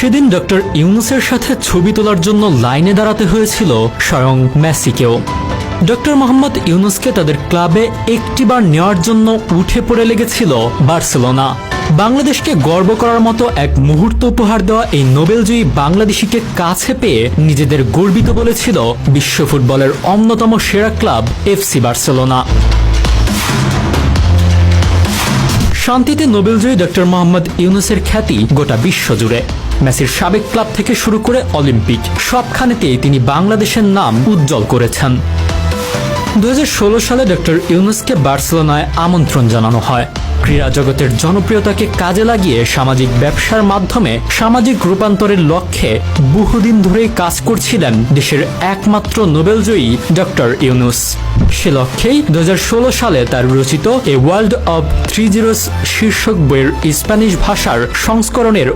সেদিন ডক্টর ইউনুসের সাথে ছবি তোলার জন্য লাইনে দাঁড়াতে হয়েছিল স্বয়ং মেসিকেও। ডক্টর মোহাম্মদ ইউনুসকে তাদের ক্লাবে একটিবার নেওয়ার জন্য উঠে পড়ে লেগেছিল বার্সেলোনা। বাংলাদেশকে গর্ব করার মতো এক মুহূর্ত উপহার দেওয়া এই নোবেলজয়ী বাংলাদেশিকে কাছে পেয়ে নিজেদের গর্বিত বলেছিল বিশ্ব ফুটবলের অন্যতম সেরা ক্লাব এফসি বার্সেলোনা। শান্তিতে নোবেলজয়ী ডক্টর মোহাম্মদ ইউনুসের খ্যাতি গোটা বিশ্ব জুড়ে। মেসির সাবেক ক্লাব থেকে শুরু করে অলিম্পিক সবখানেতেই তিনি বাংলাদেশের নাম উজ্জ্বল করেছেন। 2016 সালে ডক্টর ইউনুসকে বার্সেলোনায় আমন্ত্রণ জানানো হয়। ক্রীড়া জগতের জনপ্রিয়তাকে কাজে লাগিয়ে সামাজিক ব্যবসার মাধ্যমে সামাজিক রূপান্তরের লক্ষ্যে বহুদিন ধরেই কাজ করছিলেন দেশের একমাত্র নোবেলজয়ী ডক্টর ইউনুস। সে লক্ষ্যেই 2016 সালে তার রচিত এ ওয়ার্ল্ড অব 3 জিরোস শীর্ষক বইয়ের স্প্যানিশ ভাষার সংস্করণের